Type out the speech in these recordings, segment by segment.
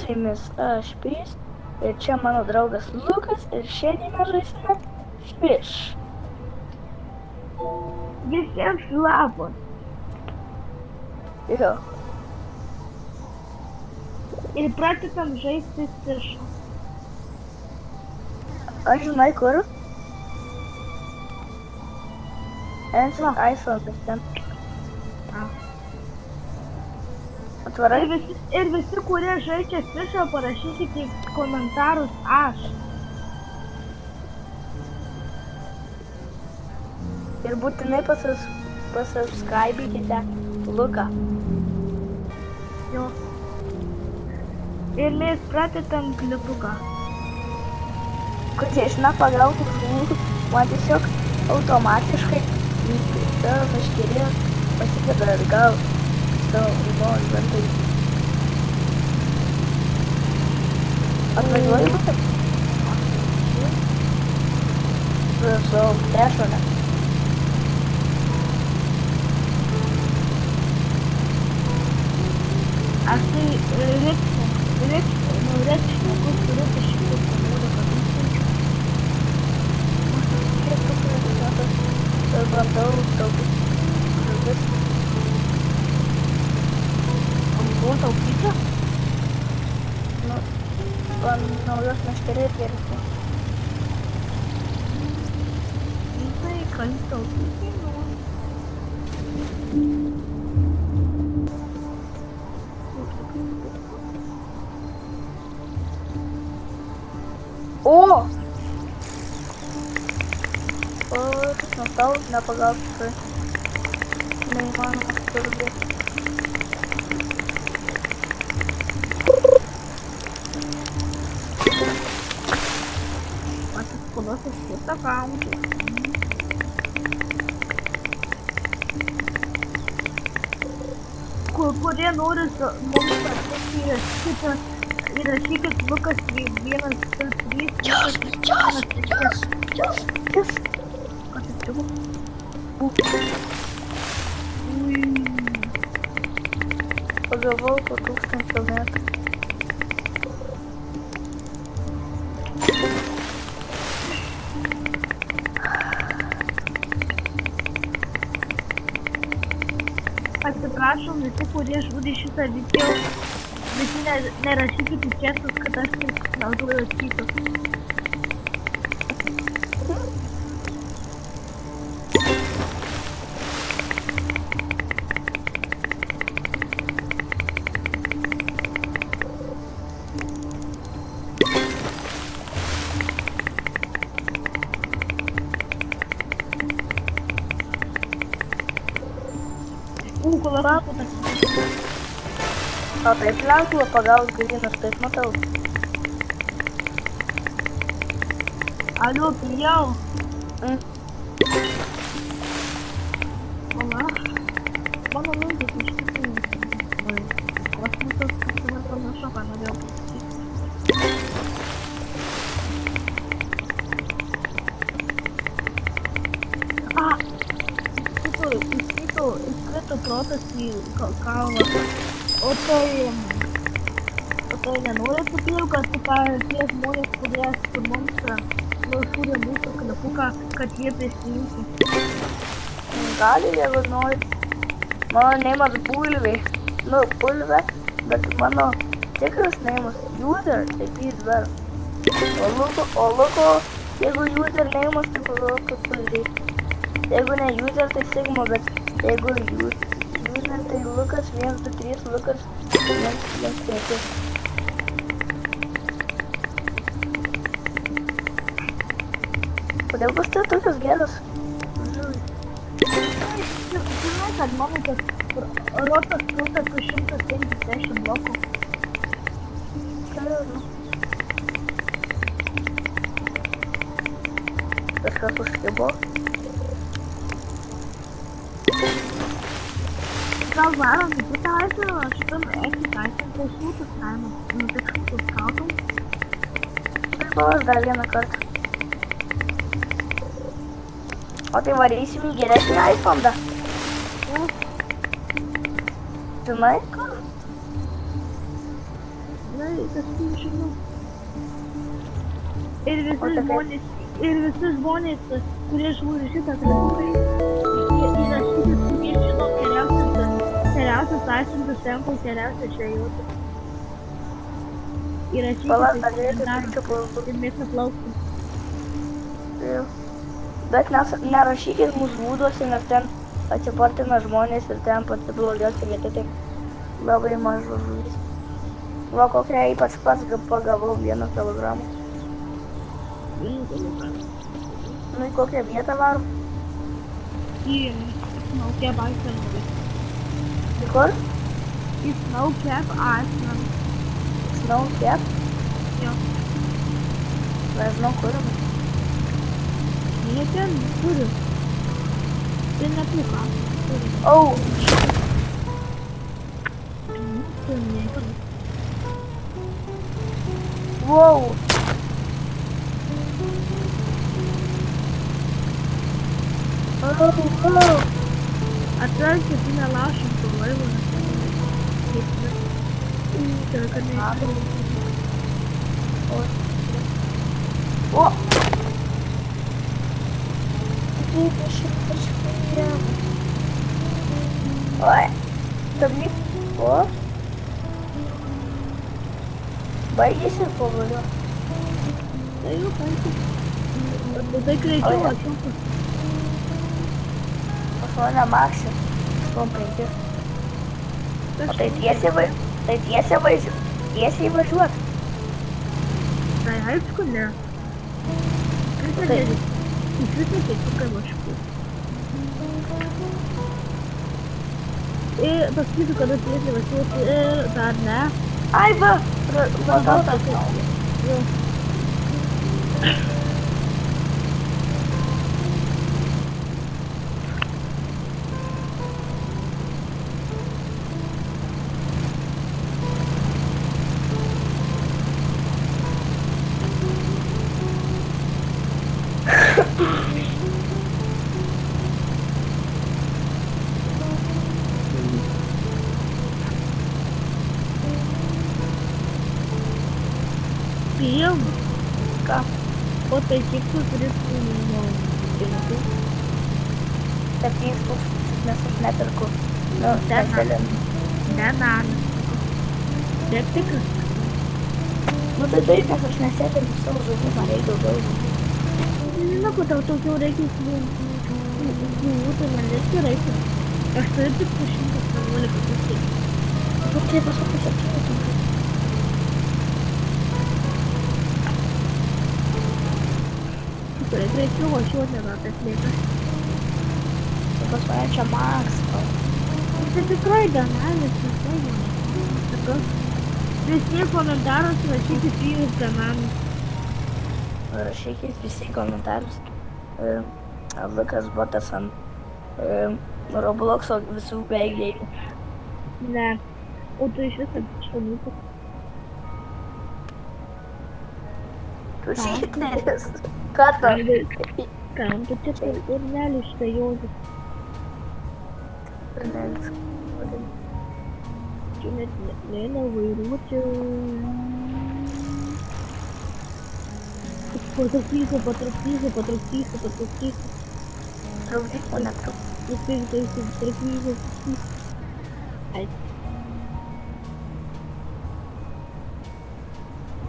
su jumis aš Pys ir čia mano draugas Lukas ir šiandien mes žaisime Fish. Visiems labas. Jo. Ir pradedam žaisti Fish'ą. Aš žinai kur? Ant iPhone ten. Atvarai? Ir visi, kurie žaidžia Fish'ą, parašykite komentarus aš. Ir būtinai pasubscribykite Luką. Jo. Ir mes pradedam klipuką. Kurie žino pagautų žuvų, man tiesiog automatiškai savo meškerė pasikėda atgal savo žmonos bantai. Atvažiuoji būtent? Su savo flešone. Aš tai rečnikus turiu kažkiek Bandau taupyti žuvis. Buvo taupyti? Nu, naujos meškerės geriau. Tai, ką jis taupyti? O! Kas nastau, nepagauti tikrai. Neįmanoma surbėti. Patys kolosas kitą kauntų. Kurie nori mums pasakyti, įrašykit Lukas 123. Yes! Pagavau po 1000 metų. Atsiprašom visi, kurie žiūri šitą video, visi nerašykite četus, kad aš taip naudoju četus. O taip lengva pagaut galinus, taip matau. Alio, prijau. Mama, mano mintis iš tikrųjų. Kosmosas dabar panašu, ką norėjau pasakyti. Įskrito protas į kalvą. O tai nenori supirkti, kad tie žmonės, kurie su mums sūrė mūsų klipuką, kad jie prisijungtų. Gali, jeigu nori. Mano neimas bulvė. Nu, bulvė, bet mano tikras neimas user, tai Pys dar. O Luko, jeigu user neimas, tai pagalvoju, kad pažiūrėti. Jeigu ne user, tai Sigma, bet jeigu user, tai Lukas 123, Lukas 115. Kodėl pas tai tokios geros? Žinai, kad mano tas rotas tiltas su 150 blokų. Kažkas užkibo. Gal varom į kitą aizvę, šitam ekitaitį klausūtus kaimą. Nutikštus kautum. O aš dar vieną kartą. O tai varysim į geresnį iPhone. Žinai ką? Nu, kažkaip žinau. Ir O tai visi žmonės, kurie žiūri šitą klipą, įrašykit, kurie žino geriausias aiškintis tempo, geriausias žvejoti. Įrašykit Palauk, į dar greitai komentarus turiu ir mes aplauksim. Bet nerašykit mūsų būduose, nes ten atsipartina žmonės ir ten pati blogiausia vieta, tai labai mažas žuvis. Va kokią ypač pats pagavau 1 kilogramą. Nu į kokią vietą varom? Į Snowcap Iceland. Į kur? Į Snowcap Iceland. Snowcap? Jo. Nežinau, kur. Ne ten, turiu. Ten nepuka. Au! Wow! Oh! Atrasti, tu nelaušim to laivo, nes ten kad ne. O! 20 kažkaip. Oi! Tablik. O! Baigėsi pavaliu. Tai jau paikė. Tai greičiau atšaukas. Pas mane Maxi. 5. O tai tiesiai važiuot. Tai aišku, ne. Kaip Tai- tai? Iš viso tai kukai vašku. Ir pasakysiu, kada tiesiai važiuoti ir dar ne. Ai va! Vadotas. Jo. Pijam. Ką? O tai kiek tu turi pinigų? 7000, nes aš neperku. Nu, Ten. neselinu. Ne, Tiek tikras. Nu tai taip, nes aš neselinu savo žuvų, man reikia daugiau. Žinau, kad tau daugiau reikia žuvų, tai man irgi reikia. Aš turiu tik 111 tūkstančių. Nu tai pasakau 700. Tikrai greičiau važiuoti, negu tas laikas. Tai pas mane čia Max. Tai tikrai benamis, tikrai benamis. Visi komentarus rašykit Pijus benamis. Rašykit visi komentarus. Lukas botas ant Robloxo visų beigėjų. Ne. O tu iš viso šanukas. Tu šitneris. Ką tu? Kam tu čia tai urnelį šitą jauti? Turnelis. Čia net nevairuoti. Patruktysiu. Trukdyk mane truk. Patruktysiu. Ai.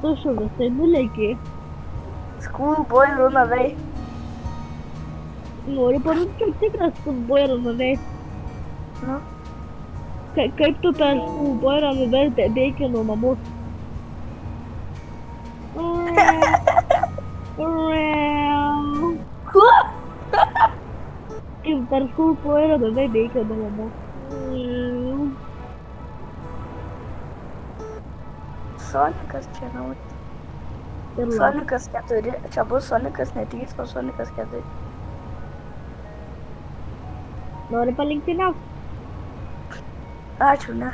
Tu šuvis, tai nulėki. Schoolboy run away. Noriu parodyti, kaip tikras Schoolboy run away. Nu, Kaip tu per Schoolboy run away bėgi nuo mamos? kuo? Kaip per Schoolboy run away bėgi nuo mamos? Sonikas čia naujas. Ir Sonikas 4. Čia bus Sonikas ne 3, o Sonikas 4. nori palenktyniaut? Ačiū, ne.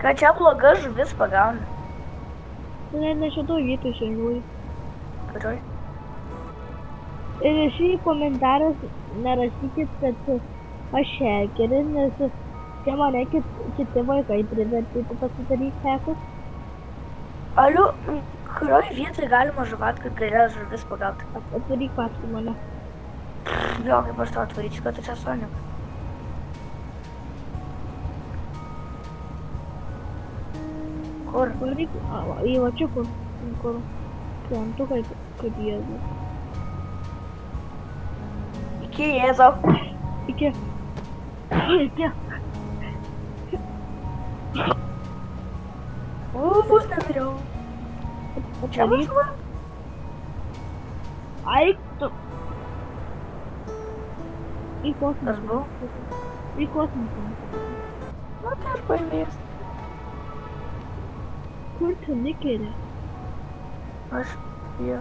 Kad čia bloga žuvis pagauna. Tu net ne šitoj vietoj šiandien. Kurioj? Ir šį komentaras nerašykit, kad Aš šekeris, nes čia mane kiti vaikai privertė pasidaryti hekus. Aliu, kurioj vietoj galima žuvatką galės žuvis pagauti? Atvaryk paskui mane. Jo, kaip aš to atvaryčiau, kad tu čia Sonika. Kur? Varyk, į va čia kur krantukai kaip jėzus. Iki Jėzau. Iki. Vos nemiriau. Čia Atvaryk. važiuoju. Eik tu. Į Kas kosmosą. buvo? Į kosmosą. Nu, tai aš paimės. Kur tu nekeri? Aš, jo.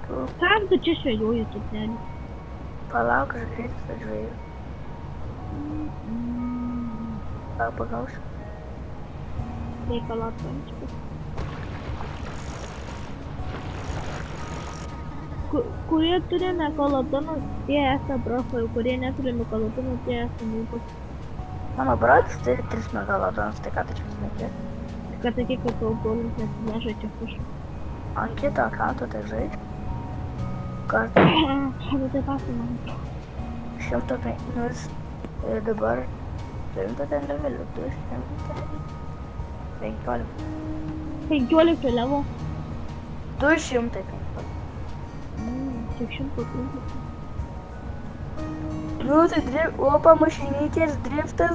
Tu, Kam tu čia švejoji, tutelį? palauk, aš greitai atžvėjau. Gal pagausiu? Reikalat pančiukas. Kurie turi nekolotonus, tie esą profai, kurie neturi nekolotonus, tie esą mūkus. Mano brolis turi 3 megalodonus, tai ką tu čia šneki? Kad sakyk, kad tavo brolis nežaidžia fušų. Ant kito akanto tai žaidžiu. Kartą Nu tai pasimanu. 105, nors dabar 9 ten levelių, 215. 15 levo. 215. Tik 130. Nu, tai opa, mašinytės, driftas.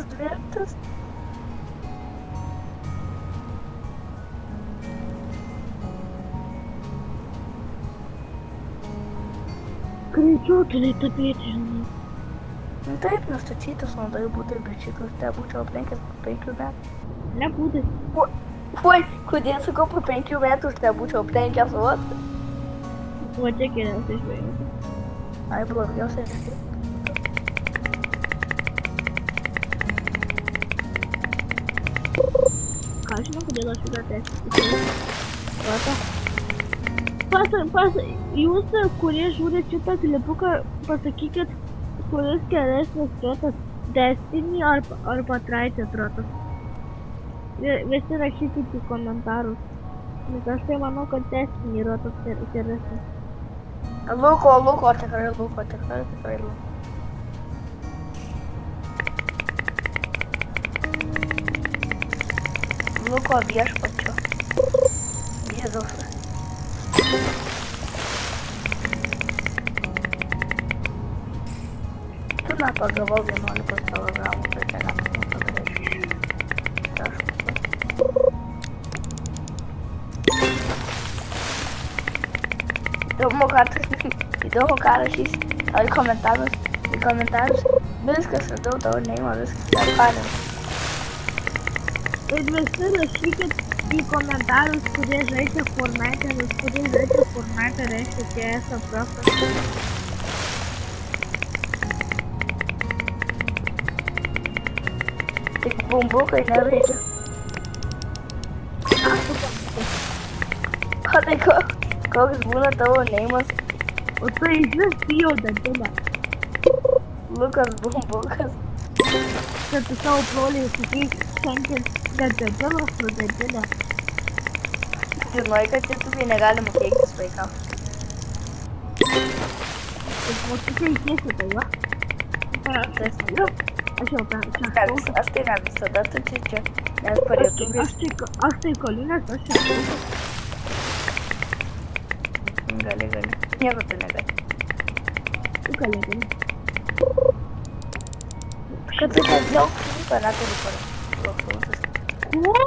Greičiau turi tapėti, žinai. Nu taip, nustatytas naudai būtų bičiukas, tai būčiau aplenkęs po 5 metų. Nebūtai. Oi, kodėl sakau po 5 metų, tai būčiau aplenkęs, vat? Va čia geriausiai žvejoti. Ai, blogiausia vis tiek. Ką žinau, kodėl aš šitą tęsiu. Jūs, kurie žiūrit šitą klipuką, pasakykit, kuris geresnis trotas, Destiny arba Traitė trotas. Visi rašykit į komentarus. Nes aš tai manau, kad Destiny yra toks geresnis. Luko, tikrai luko. Luko viešpačiu. Jėzaus. Tu nepagavau 11 kilogramų, tai čia galima padaryti. Įdomu, ką rašys į komentarus. Viskas radau tavo neimą, viskas nepadėm. Ir visi rašykit į komentarus, kurie žaidžia Fortnite, nes kurie žaidžia Fortnite reiškia tie esą profas. Tik bumbukai nežaidžia. O tai koks būna tavo neimas? O tai vis bijau dantinę. Lukas bumbukas. Kad tu savo broliai sakei šiandien dantinas su dantinę. Žinai, kad YouTube'e negalima keiktis vaikams. Ir po tu tai tiesi tai, va? Aš jau Aš tai ne visada tu čia, nes per YouTube'e. Aš tai kalinės, aš čia. Gali. Nieko tu negali. Tu gali. Kad tu nedaug klipą neturi klausytis. Kuo?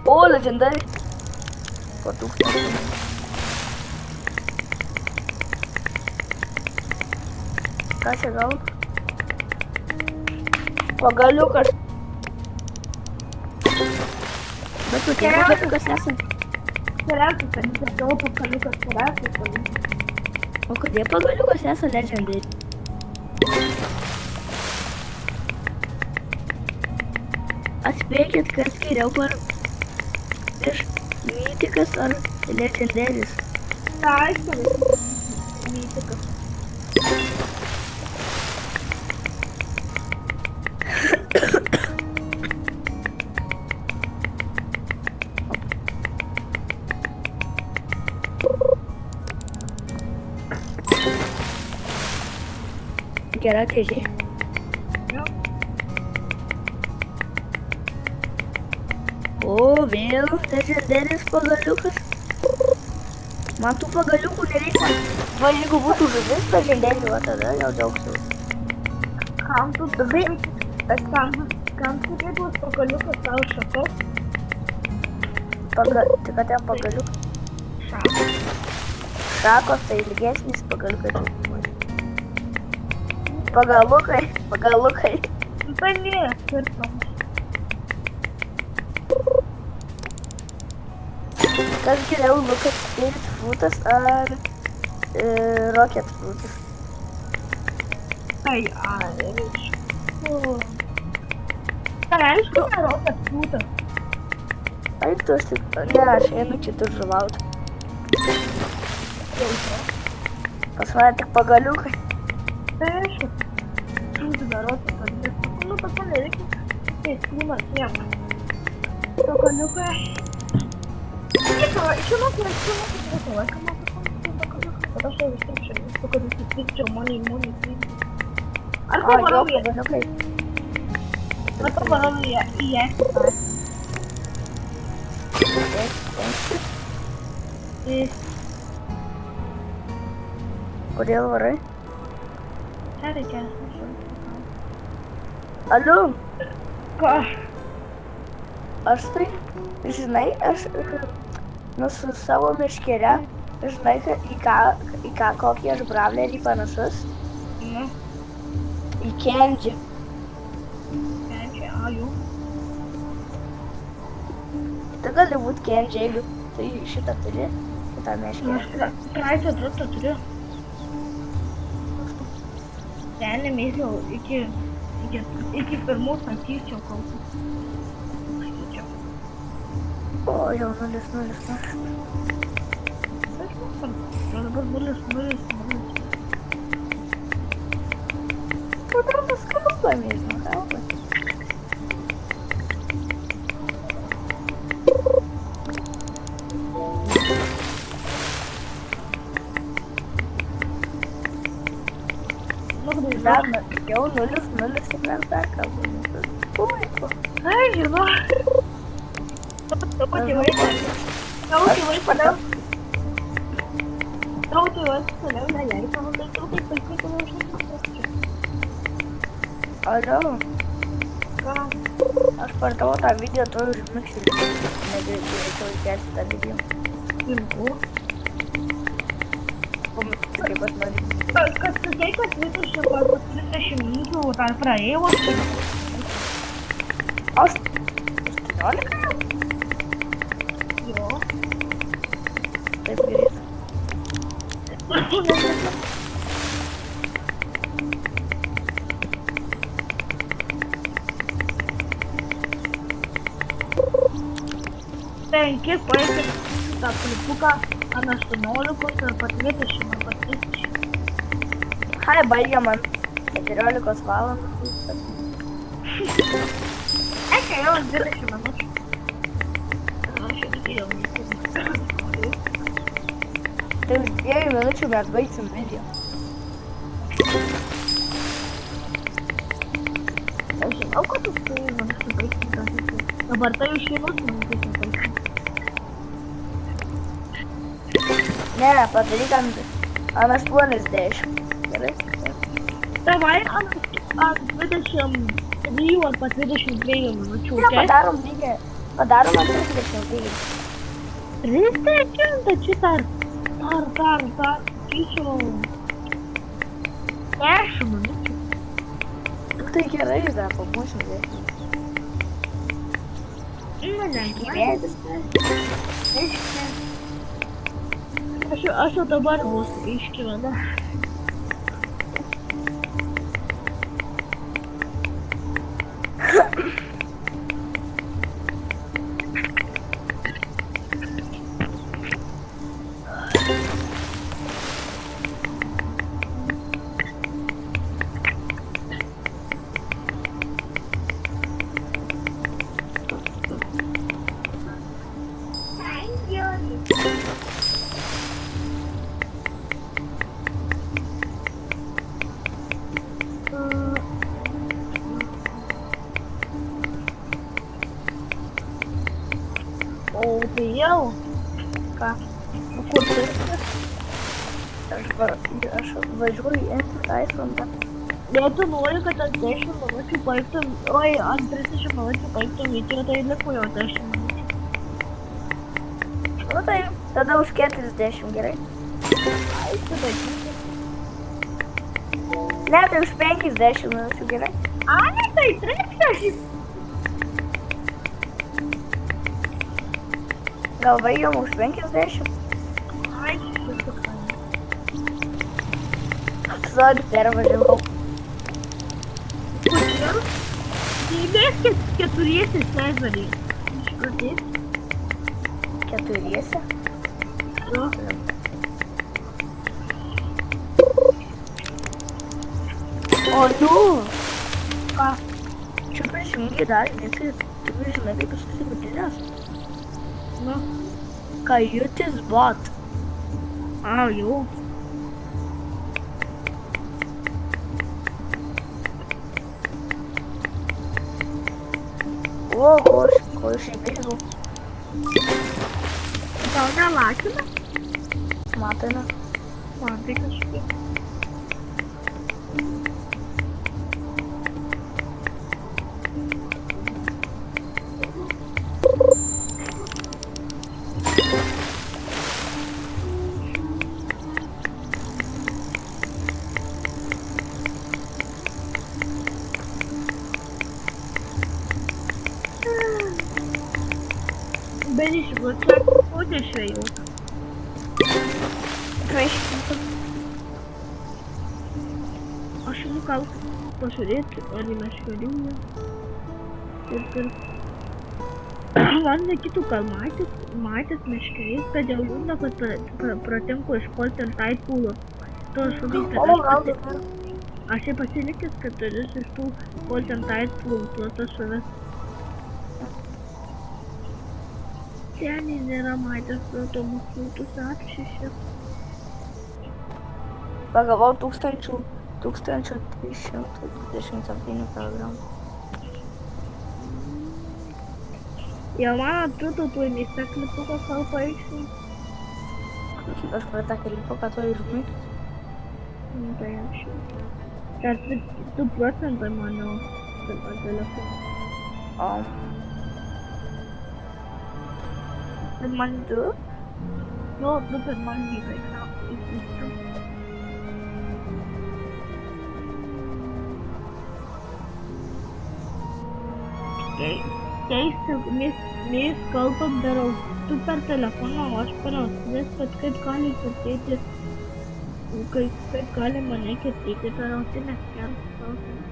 O, legendary. Po 1000. Ką čia gaunu? Pagaliukas. Bet tu tiek pagaliukas nesam. Geriausias, kad jis tavo pagaliukas geriausias pagaliukas. O kodėl pagaliukas nesa legendary? Atspėkit, kas geriau iš mytikas ar legendaris. Tai, aišku, Gera TG. Jo. O, vėl legendarinis pagaliukas. Man tų pagaliukų nereikia. Va, jeigu būtų žuvis legendarių, va tada jau džiaugsiuos. Kam tu Labai, kam tu tuos pagaliukus tau šakas? tik kad ten pagaliukas. Šakas. Šakos tai ilgesnis pagaliukas. Pagalukai. Tai ne, skirtumas. Kas geriau, Lukas, Spirit Fruitas ar Rocket Fruitas? Tai, aišku. Tai aišku, Rocket Fruitas. Ai, tu esi... Ne, aš einu kitur žuvauti. Pas mane tik pagaliukai. Tai aišku. Fruitas dar Rocket Fruitas. Nu, tokia nereikia. Tai kūnas nieko. Pagaliukai. Žinok, visą laiką man pagaliukai. Bet aš jau vis tiek šiandien. Tu, kad įsitikčiau money. Ar O, tai jo, varau pagaliukai. į esmę? Kodėl varai? Čia reikia. Aliu, Ką? aš tai, žinai, aš su savo meškere, žinai, į ką kokį aš bravlerį panašus? Nu, Į Kenji. čia, jų. Tai gali būt Kenji, jeigu tai šitą turi, šitą meškerę. Aš praeitą drotą turiu. Ten mėsiau iki pirmos nakties jau kalbu. O, jau 0. Dabar 0. Patraukas kalbamės, nu kalbamės. Dar, jau 0 ir mes dar kalbamės. Puiku. Ai, žinau. Tavo tėvai padau. Tavo tėvai padau neleido, tai tu taip vaikai toliau užnešti. Alio, Ką? aš partavau tą video, tu užmiršiu. Negalėčiau įkelti tą video. Rimtų. Pamatysiu, kaip aš noriu. Kad sakei, kad visur čia po 30 minučių dar praėjau, aš Aš 18 jau? jo. Taip greit. Penki paėkit tą klipuką ant 18 arba 20 arba 30. Hai, baigiam ant 14 valandų. Ekia jau 20 minučių. Aš jau tikėjau neįsėdžiu. Tai už 2 minučių mes baigsim video. Aš žinau, kad tu turi minučių baigti tą video. Dabar tai už 1 minutės nebaigsim. Ne, padaryk ant 80. Gerai? Davai ant 23 arba 22 minučių. Ne, padarom ant 30. 30, tai čia dar, sakyčiau, 10 minučių. Tai gerai, dar pabūsim. Gyvėtis. Aš jau dabar vos išgyvenu. Bijau. Ką? O kur tu esi? Aš važiuoju į Icelandą. Jei tu nori, kad tas 10 minučių baigtum, oi, ant 30 minučių baigtum video, tai liko jau 10 minučių. Nu tai, tada už 40, gerai? Ai, tu baigtum. Ne, tai už 50 minučių, gerai? A, ne, tai 30. Gal baigiam už 50? Ai, tu tikrai. Sorry, pervažiavau. Kodėl? Įdės keturiesi Cezarį. Išpratės? Keturiese? Jo. O, nu! Ką? Čia prisijungi dar, nes tu žinai, kaip aš susipažinęs. Nu. Kajutis bot. A, jau. O, ko aš įbėgau. Tau nelakina? Matome. Man tai kažkaip. Bet iš čia kokia švejota. Prašytų. Aš imu gal pažiūrėti, ar į meškerių. Ir man nekitų, gal matęs meškerys, bet dėl liūdna, kad pratinko iškolti ant taipūlo. To šūdys, kad aš pasilikęs, kad turiu iš tų kolti ant taipūlo, tuo tas šūdas. Seniai nėra matęs to mūsų apšišės. Pagavau 1327 kg. Jau man atrodo, tu įmėsi klipuką savo paaiškinti. Aš prie tą klipuką to išmėgti. Tai aš. Dar 2% maniau telefoną. Bet man 2? Nu, bet man vykai įsistu. Keista, mes kalbam darau, tu per telefoną, o aš per ausines, kad kaip gali girdėti, kaip gali mane girdėti per ausines, keras ausines.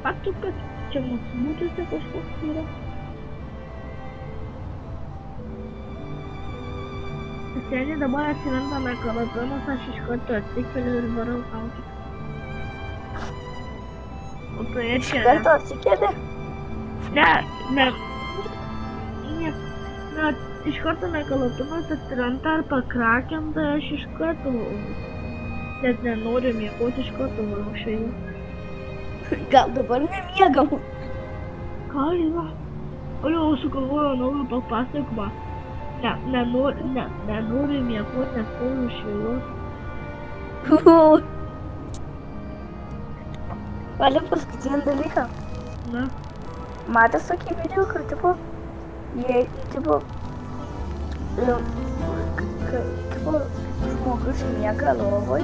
Faktų, kad čia mūsų būtuose kažkoks yra. Seniai dabar atsirandame kalatonas, aš iš karto atsikeliu ir varau kauti. O tai aš Iš karto atsikėlė? Ne, iš karto ne kalatonas atsiranda ar pakrakinta, aš iš karto, net nenoriu miegoti, iš karto varau švejų. Gal dabar nemiegam? Ką yra? O jau sugalvojau naują papasakojimą. Nenoriu miegoti, nes noriu švejos. Valia paskutinį dalyką. Na, Matęs tokį video, kad tipo, žmogus miega lovoj,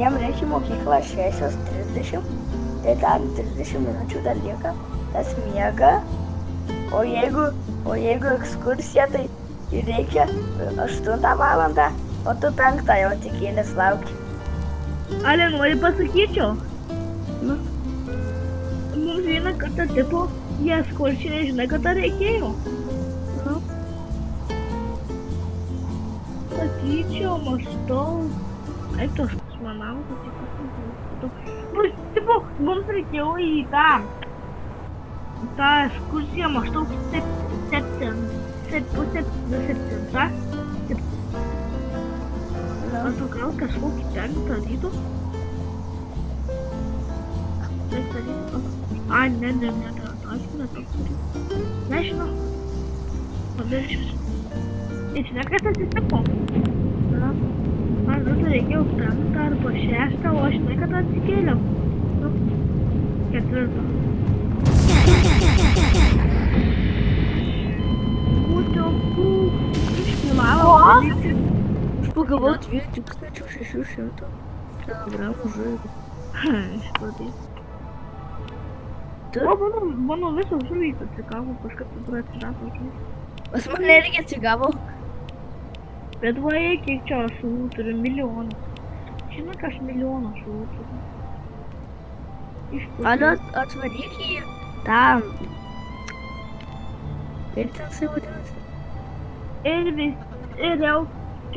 jam reikia mokyklą 6:30, tai dar 30 minučių dar lieka, tas miega, o jeigu ekskursija, tai reikia 8 valandą, o tu 5 jau tikėlės lauki. Ale nori pasakyčiau? Nu, Mums vieną kartą tipo, jie ekskursijai nežinai, kada reikėjo. nu, Sakyčiau, mąstau. Kaip to aš manau, kad tai pasakyčiau. Nu, tipo, mums reikėjo į tą ekskursiją maždaug 7. Ar tu gal kažkokį 5 ryto? tai daryti. Ai, ne, aš neturiu. Nežinau. Padarysiu. Ir žinai, kas atsitiko? Na, Man vis reikėjo 5 arba 6, o aš žinai, kad atsikėliau. Nu, 4. Būtų išpilavo. Aš pagavau 2600 kilogramų žuvį. Išpilai. O, mano visos žuvys atsikavo, kažkaip dabar atsirado žuvys. Pas mane irgi atsigavo. Bet va, kiek čia žuvų turiu, milijoną. Žinai, kad aš milijoną žuvų turiu. Išpilai. Alio, atvaryk į tą... Kaip ten jisai vadinasi? Ir jau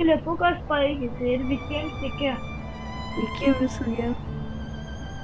keliukas paėgėsi ir visiems tikė. Iki visų dienų.